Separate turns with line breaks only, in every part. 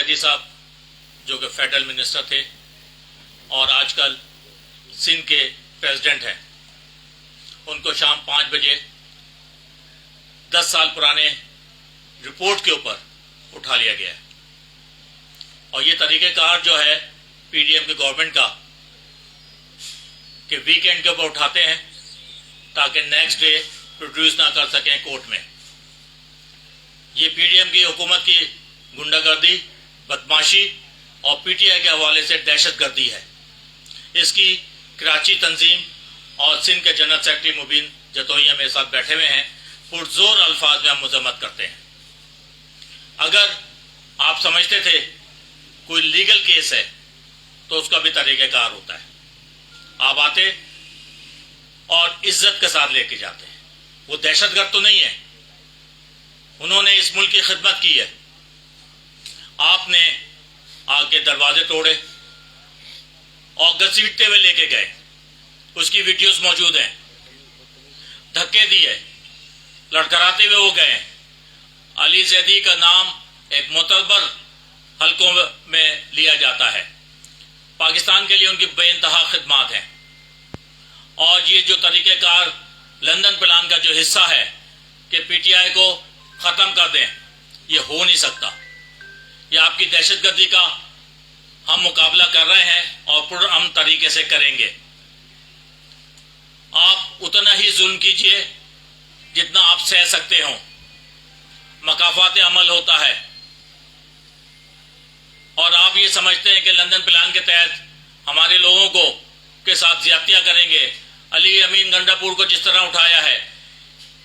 زیدی صاحب جو کہ فیڈرل منسٹر تھے اور آج کل سندھ کے پریزیڈنٹ ہیں، ان کو شام 5 بجے 10 سال پرانے رپورٹ کے اوپر اٹھا لیا گیا ہے. اور یہ طریقہ کار جو ہے پی ڈی ایم کی گورنمنٹ کا کہ ویکینڈ کے اوپر اٹھاتے ہیں تاکہ نیکسٹ ڈے پروڈیوس نہ کر سکیں کورٹ میں. یہ پی ڈی ایم کی حکومت کی گنڈا گردی، بدماشی اور پی ٹی آئی کے حوالے سے دہشت گردی ہے. اس کی کراچی تنظیم اور سندھ کے جنرل سیکرٹری مبین جتوئیہ میرے ساتھ بیٹھے ہوئے ہیں، پرزور الفاظ میں ہم مذمت کرتے ہیں. اگر آپ سمجھتے تھے کوئی لیگل کیس ہے تو اس کا بھی طریقہ کار ہوتا ہے. آپ آتے اور عزت کے ساتھ لے کے جاتے ہیں. وہ دہشت گرد تو نہیں ہے، انہوں نے اس ملک کی خدمت کی ہے. آپ نے آ کے دروازے توڑے اور گھسیٹتے ہوئے لے کے گئے، اس کی ویڈیوز موجود ہیں. دھکے دیے، لڑکراتے ہوئے وہ گئے. علی زیدی کا نام ایک معتبر حلقوں میں لیا جاتا ہے. پاکستان کے لیے ان کی بے انتہا خدمات ہیں. اور یہ جو طریقہ کار لندن پلان کا جو حصہ ہے کہ پی ٹی آئی کو ختم کر دیں، یہ ہو نہیں سکتا. یہ آپ کی دہشت گردی کا ہم مقابلہ کر رہے ہیں اور پرامن طریقے سے کریں گے. آپ اتنا ہی ظلم کیجئے جتنا آپ سہ سکتے ہوں. مکافات عمل ہوتا ہے. اور آپ یہ سمجھتے ہیں کہ لندن پلان کے تحت ہمارے لوگوں کو کے ساتھ زیادتیاں کریں گے. علی امین گنڈاپور کو جس طرح اٹھایا ہے،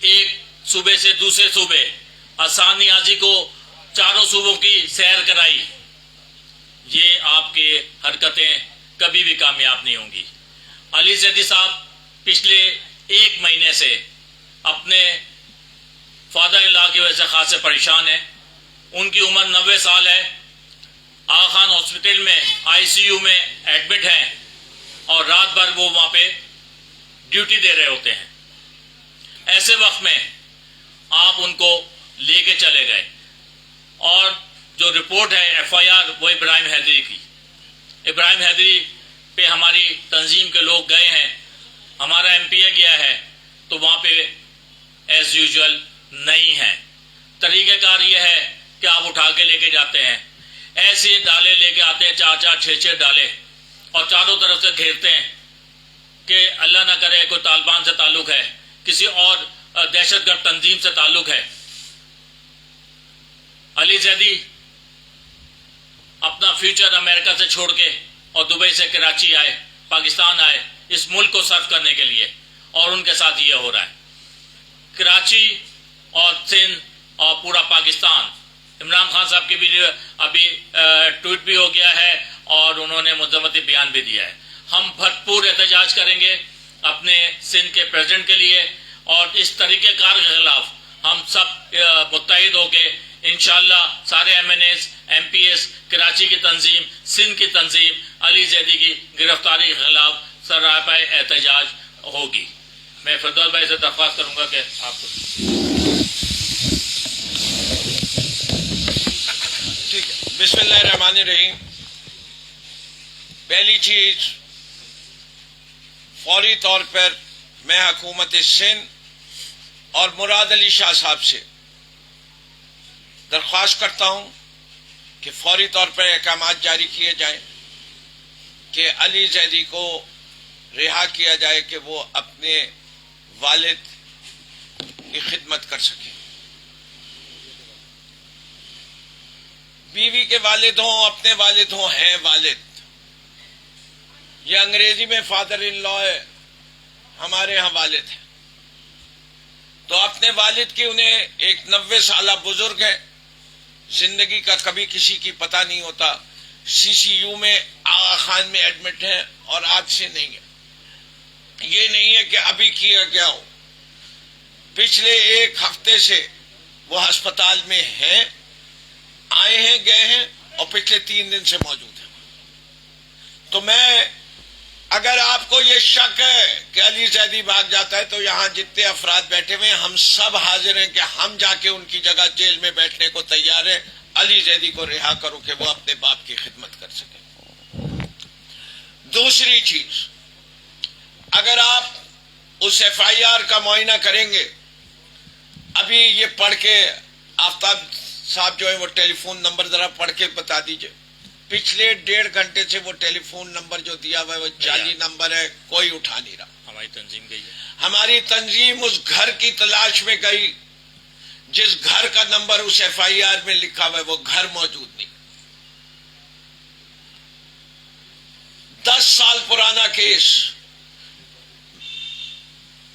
ایک صوبے سے دوسرے صوبے، احسان نیازی کو 4 صوبوں کی سیر کرائی، یہ آپ کے حرکتیں کبھی بھی کامیاب نہیں ہوں گی. علی زیدی صاحب پچھلے 1 مہینے سے اپنے فادر ان لا کی وجہ سے خاصے پریشان ہیں. ان کی عمر 90 سال ہے. آغا خان ہاسپٹل میں آئی سی یو میں ایڈمٹ ہیں اور رات بھر وہ وہاں پہ ڈیوٹی دے رہے ہوتے ہیں. ایسے وقت میں آپ ان کو لے کے چلے گئے. اور جو رپورٹ ہے ایف آئی آر وہ ابراہیم حیدری کی. ابراہیم حیدری پہ ہماری تنظیم کے لوگ گئے ہیں، ہمارا ایم پی اے گیا ہے، تو وہاں پہ ایز یوزول نہیں ہے. طریقہ کار یہ ہے کہ آپ اٹھا کے لے کے جاتے ہیں، ایسے ڈالے لے کے آتے ہیں، 4 6 ڈالے، اور چاروں طرف سے گھیرتے ہیں کہ اللہ نہ کرے کوئی طالبان سے تعلق ہے، کسی اور دہشت گرد تنظیم سے تعلق ہے. علی زیدی اپنا فیوچر امریکہ سے چھوڑ کے اور دبئی سے کراچی آئے، پاکستان آئے اس ملک کو سرو کرنے کے لیے، اور ان کے ساتھ یہ ہو رہا ہے. کراچی اور سندھ اور پورا پاکستان، عمران خان صاحب کی بھی ابھی ٹویٹ بھی ہو گیا ہے اور انہوں نے مذمتی بیان بھی دیا ہے. ہم بھرپور احتجاج کریں گے اپنے سندھ کے پریزیڈنٹ کے لیے، اور اس طریقے کار کے خلاف ہم سب متحد ہو کے انشاءاللہ سارے MNAs, M P S, Karachi کی تنظیم، سندھ کی تنظیم علی زیدی کی گرفتاری کے خلاف سراپا احتجاج ہوگی. میں فردوس بھائی سے درخواست کروں گا کہ آپ
ٹھیک ہے. بسم اللہ الرحمن الرحیم. پہلی چیز، فوری طور پر میں حکومت سندھ اور مراد علی شاہ صاحب سے درخواست کرتا ہوں کہ فوری طور پر احکامات جاری کیے جائیں کہ علی زیدی کو رہا کیا جائے کہ وہ اپنے والد کی خدمت کر سکے. بیوی کے والد ہوں، اپنے والد ہوں، ہیں والد. یہ انگریزی میں فادر ان لا ہے، ہمارے ہاں والد ہے. تو اپنے والد کی، انہیں ایک 90 سالہ بزرگ ہے، زندگی کا کبھی کسی کی پتہ نہیں ہوتا. سی سی یو میں آغا خان میں ایڈمٹ ہیں اور آج سے نہیں ہے. یہ نہیں ہے کہ ابھی کیا گیا ہو. پچھلے 1 ہفتے سے وہ ہسپتال میں ہیں، آئے ہیں، گئے ہیں، اور پچھلے 3 دن سے موجود ہیں. تو میں، اگر آپ کو یہ شک ہے کہ علی زیدی بھاگ جاتا ہے، تو یہاں جتنے افراد بیٹھے ہوئے ہیں ہم سب حاضر ہیں کہ ہم جا کے ان کی جگہ جیل میں بیٹھنے کو تیار ہیں अली जैदी को रिहा करो कि वो अपने बाप की खिदमत कर सके। दूसरी चीज, अगर आप उस FIR का मुआयना करेंगे, अभी ये पढ़ के आफ्ताब साहब जो है वो टेलीफोन नंबर जरा पढ़ के बता दीजिए। पिछले 1.5 घंटे से वो टेलीफोन नंबर जो दिया हुआ है वो जाली नंबर है, कोई उठा नहीं रहा।
हमारी तंजीम गई है।
हमारी तंजीम उस घर की तलाश में गई जिस घर का नंबर उस FIR में लिखा हुआ है, वो घर मौजूद नहीं। 10 साल पुराना केस,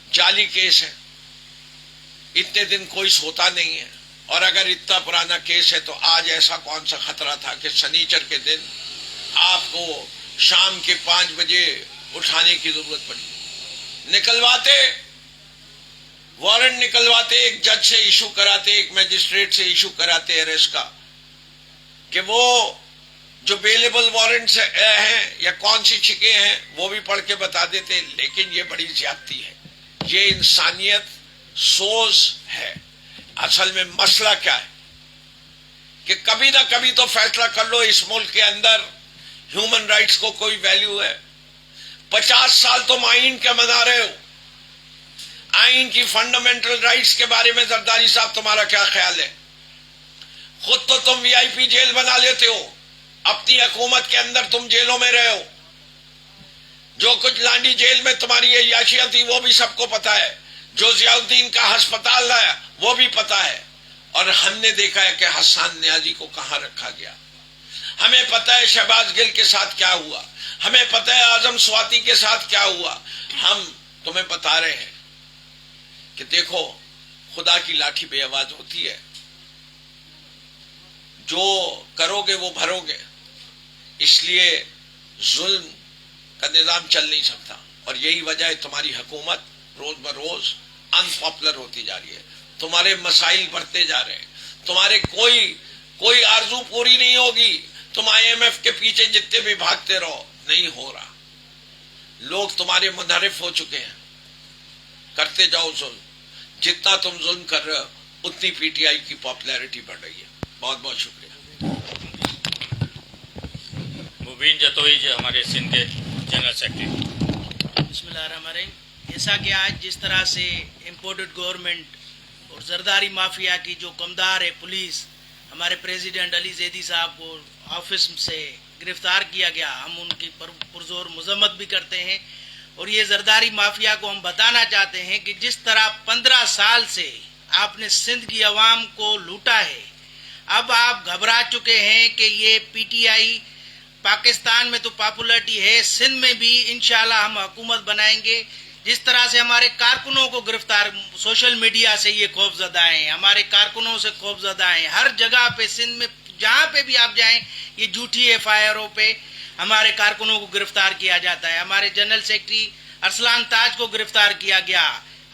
जाली केस है। इतने दिन कोई सोता नहीं है, और अगर इतना पुराना केस है तो आज ऐसा कौन सा खतरा था कि शनिचर के दिन आपको शाम के 5 बजे उठाने की जरूरत पड़ी। निकलवाते, वारंट निकलवाते, एक जज से इशू कराते, एक मजिस्ट्रेट से इशू कराते अरेस्ट का, कि वो जो बेलेबल वारंट्स हैं या कौन सी छिके हैं वो भी पढ़ के बता देते। लेकिन ये बड़ी ज्यादती है, ये इंसानियत सोच है। असल में मसला क्या है कि कभी ना कभी तो फैसला कर लो, इस मुल्क के अंदर ह्यूमन राइट्स को कोई वैल्यू है। 50 साल तुम आइन के मना रहे हो, आइन की फंडामेंटल राइट्स के बारे में जरदारी साहब तुम्हारा क्या ख्याल है? खुद तो तुम VIP जेल बना लेते हो, अपनी हुकूमत के अंदर तुम जेलों में रहे हो। जो कुछ लांडी जेल में तुम्हारी याशियां थी वो भी सबको पता है, जो जियाउद्दीन का अस्पताल है वो भी पता है, और हमने देखा है कि हसन न्याजी को कहां रखा गया। हमें पता है शहबाज गिल के साथ क्या हुआ, हमें पता है आजम स्वाति के साथ क्या हुआ। हम तुम्हें बता रहे हैं कि देखो, खुदा की लाठी बेआवाज होती है, जो करोगे वो भरोगे। इसलिए जुल्म का निजाम चल नहीं सकता, और यही वजह है तुम्हारी हुकूमत रोज बरोज अनपॉपुलर होती जा रही है, तुम्हारे मसाइल बढ़ते जा रहे हैं, तुम्हारे कोई आरजू पूरी नहीं होगी। तुम IMF के पीछे जितने भी भागते रहो, नहीं हो रहा। लोग तुम्हारे मुनहरिफ हो चुके हैं। करते जाओ जुल्म, जितना तुम जुल्म कर रहे हो उतनी PTI की पॉपुलैरिटी बढ़ रही है। बहुत बहुत शुक्रिया।
मुबीन जतोई जी, हमारे सिंध के जनरल सेक्रेटरी।
बिस्मिल्लाहिर्रहमानिर्रहीम। जैसा कि आज जिस तरह से इम्पोर्टेड गवर्नमेंट और जरदारी माफिया की जो कमदार है पुलिस, हमारे प्रेसिडेंट अली जैदी साहब को ऑफिस से गिरफ्तार किया गया, हम उनकी पुरजोर मजम्मत भी करते हैं। और ये जरदारी माफिया को हम बताना चाहते हैं कि जिस तरह 15 साल से आपने सिंध की आवाम को लूटा है, अब आप घबरा चुके हैं कि ये PTI पाकिस्तान में तो पॉपुलरिटी है, सिंध में भी इंशाल्लाह हम हुकूमत बनाएंगे। जिस तरह से हमारे कारकुनों को गिरफ्तार, सोशल मीडिया से ये खौफजदा हैं, हमारे कारकुनों से खौफजदा हैं। हर जगह पे सिंध में जहाँ पे भी आप जाएं, ये झूठी FIRओं पे हमारे कारकुनों को गिरफ्तार किया जाता है। हमारे जनरल सेक्रेटरी अरसलान ताज को गिरफ्तार किया गया,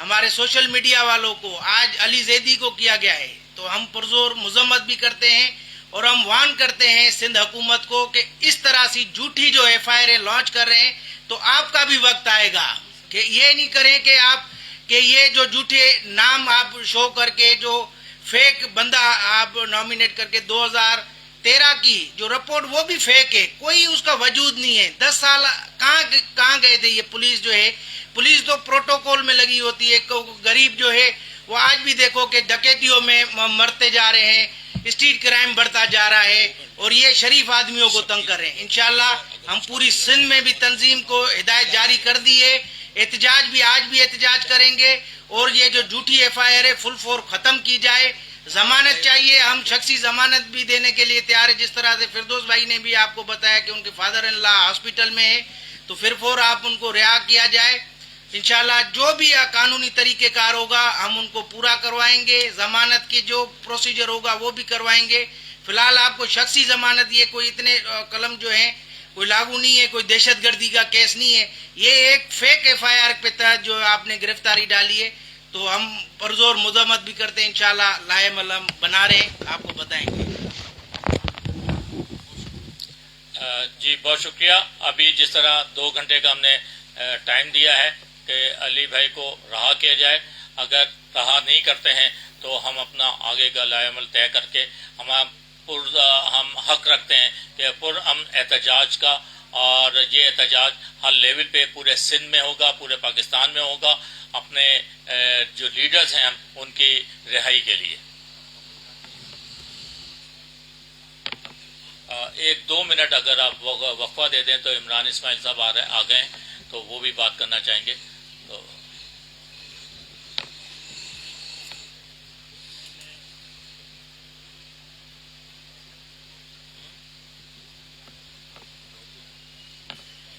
हमारे सोशल मीडिया वालों को, आज अली जैदी को किया गया है। तो हम पुरजोर मजम्मत भी करते हैं और हम वार्न करते हैं सिंध हुकूमत को कि इस तरह से झूठी जो FIR लॉन्च कर रहे हैं, तो आपका भी वक्त आएगा कि ये नहीं करें कि ये जो झूठे नाम आप शो करके, जो फेक बंदा आप नॉमिनेट करके 2013 की जो रिपोर्ट वो भी फेक है, कोई उसका वजूद नहीं है। 10 साल कहाँ गए थे ये पुलिस जो है? पुलिस तो प्रोटोकॉल में लगी होती है। गरीब जो है वो आज भी देखो कि डकैतियों में मरते जा रहे हैं, स्ट्रीट क्राइम बढ़ता जा रहा है, और ये शरीफ आदमियों को तंग कर रहे हैं। इंशाल्लाह हम पूरी सिंध में भी तंजीम को हिदायत जारी कर दी है, एहतजाज भी आज भी एहतजाज करेंगे, और ये जो झूठी FIR है फुल फोर खत्म की जाए। जमानत चाहिए, हम शख्सी जमानत भी देने के लिए तैयार है। जिस तरह से फिरदौस भाई ने भी आपको बताया कि उनके फादर इन लॉ हॉस्पिटल में है, तो फिर फोर आप उनको रिहा किया जाए। इंशाल्लाह जो भी कानूनी तरीकेकार होगा हम उनको पूरा करवाएंगे, जमानत की जो प्रोसीजर होगा वो भी करवाएंगे। फिलहाल आपको शख्सी जमानत, ये कोई इतने कलम जो है कोई लागू नहीं है, कोई दहशतगर्दी का केस नहीं है, ये एक फेक FIR पे तहत जो आपने गिरफ्तारी डाली है। तो हम पुरजोर मजम्मत भी करते हैं, इंशाल्लाह लाएमलम बना रहे हैं, आपको बताएंगे।
जी बहुत शुक्रिया। अभी जिस तरह 2 घंटे का हमने टाइम दिया है कि अली भाई को रहा किया जाए, अगर रहा नहीं करते हैं तो हम अपना आगे का लाएमल तय करके हम ہم حق رکھتے ہیں کہ پرامن احتجاج کا، اور یہ احتجاج ہر لیول پہ پورے سندھ میں ہوگا، پورے پاکستان میں ہوگا، اپنے جو لیڈرز ہیں ان کی رہائی کے لیے۔ 1-2 منٹ اگر آپ وقفہ دے دیں تو عمران اسماعیل صاحب آ گئے ہیں تو وہ بھی بات کرنا چاہیں گے تو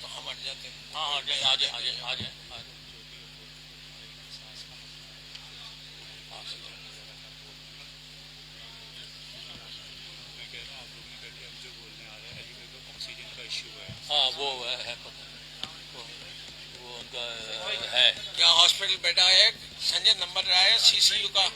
ہم ہٹ جاتے ہیں۔
ہاں آ جائیں۔ ہاں وہ ہے وہ ان کا ہے۔
کیا ہاسپٹل بیٹا ہے سنجے نمبر رہا ہے سی سی یو کا؟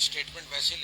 اسٹیٹمنٹ ویسے